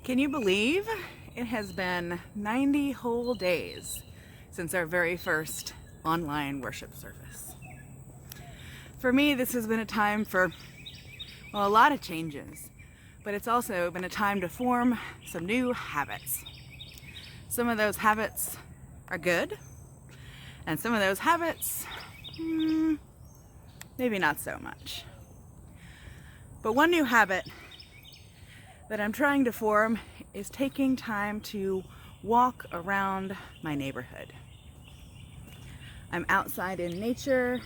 Can you believe it has been 90 whole days since our very first online worship service? For me, this has been a time for, a lot of changes, but it's also been a time to form some new habits. Some of those habits are good, and some of those habits, maybe not so much. But one new habit that I'm trying to form is taking time to walk around my neighborhood. I'm outside in nature,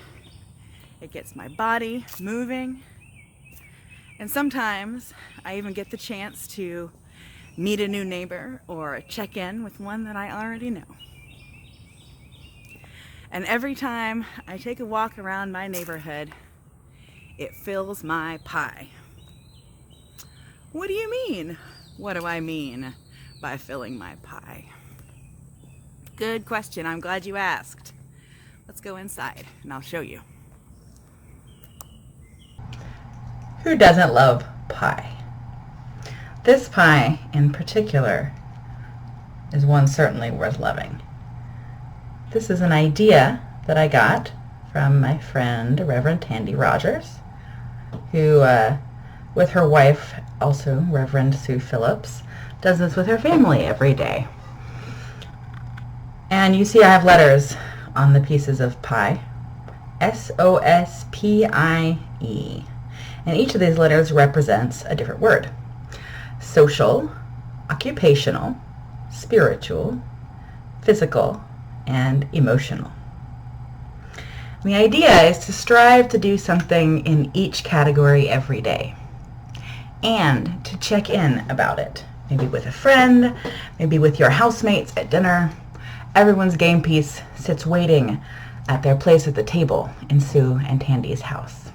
it gets my body moving, and sometimes I even get the chance to meet a new neighbor or check in with one that I already know. And every time I take a walk around my neighborhood, it fills my pie. What do you mean? What do I mean by filling my pie? Good question. I'm glad you asked. Let's go inside and I'll show you. Who doesn't love pie? This pie in particular is one certainly worth loving. This is an idea that I got from my friend Reverend Tandy Rogers, who with her wife, also Reverend Sue Phillips, does this with her family every day. And you see I have letters on the pieces of pie. S-O-S-P-I-E. And each of these letters represents a different word. Social, occupational, spiritual, physical, and emotional. The idea is to strive to do something in each category every day, and to check in about it, maybe with a friend, maybe with your housemates at dinner. Everyone's game piece sits waiting at their place at the table in Sue and Tandy's house.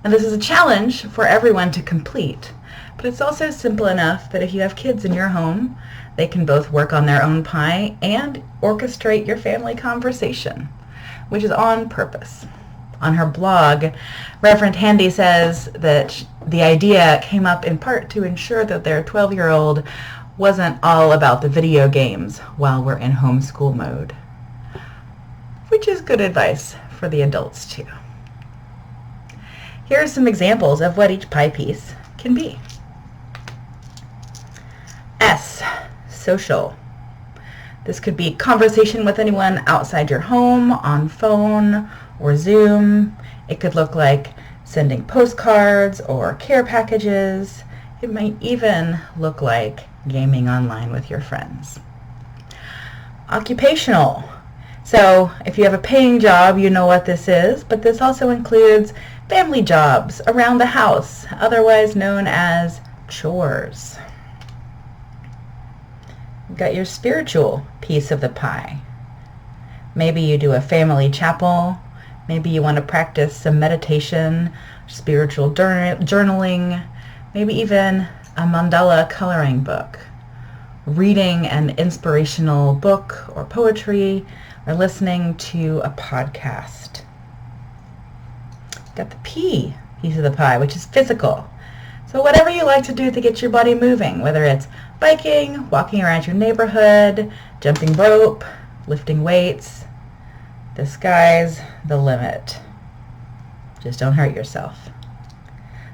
Now this is a challenge for everyone to complete, but it's also simple enough that if you have kids in your home, they can both work on their own pie and orchestrate your family conversation, which is on purpose. On her blog, Reverend Tandy says that the idea came up in part to ensure that their 12-year-old wasn't all about the video games while we're in homeschool mode, which is good advice for the adults too. Here are some examples of what each pie piece can be. S, social. This could be conversation with anyone outside your home, on phone, or Zoom. It could look like sending postcards or care packages. It might even look like gaming online with your friends. Occupational. So if you have a paying job, you know what this is, but this also includes family jobs around the house, otherwise known as chores. You've got your spiritual piece of the pie. Maybe you do a family chapel. Maybe you want to practice some meditation, spiritual journaling, maybe even a mandala coloring book, reading an inspirational book or poetry, or listening to a podcast. Got the P piece of the pie, which is physical. So whatever you like to do to get your body moving, whether it's biking, walking around your neighborhood, jumping rope, lifting weights, the sky's the limit. Just don't hurt yourself.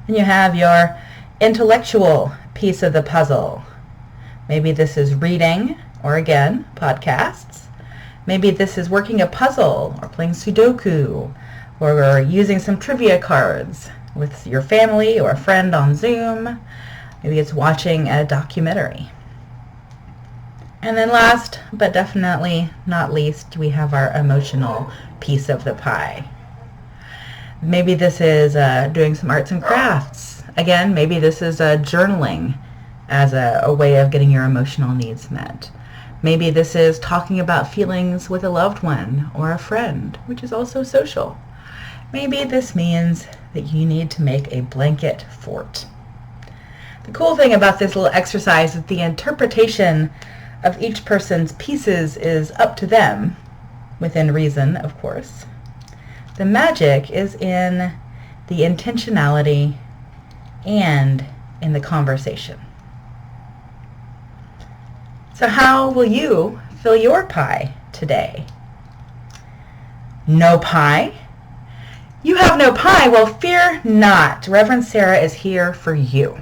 Then you have your intellectual piece of the puzzle. Maybe this is reading, or again, podcasts. Maybe this is working a puzzle, or playing Sudoku, or using some trivia cards with your family or a friend on Zoom. Maybe it's watching a documentary. And then last, but definitely not least, we have our emotional piece of the pie. Maybe this is doing some arts and crafts. Again, maybe this is journaling as a way of getting your emotional needs met. Maybe this is talking about feelings with a loved one or a friend, which is also social. Maybe this means that you need to make a blanket fort. The cool thing about this little exercise is the interpretation of each person's pieces is up to them, within reason, of course. The magic is in the intentionality and in the conversation. So how will you fill your pie today? No pie? You have no pie? Well, fear not. Reverend Sarah is here for you.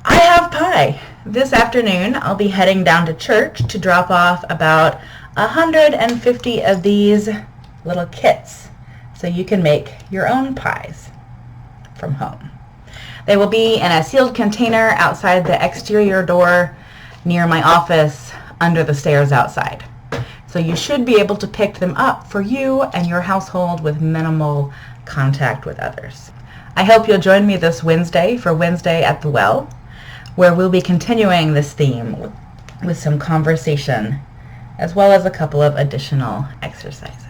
I have pie. This afternoon, I'll be heading down to church to drop off about 150 of these little kits so you can make your own pies from home. They will be in a sealed container outside the exterior door near my office under the stairs outside. So you should be able to pick them up for you and your household with minimal contact with others. I hope you'll join me this Wednesday for Wednesday at the Well, where we'll be continuing this theme with some conversation as well as a couple of additional exercises.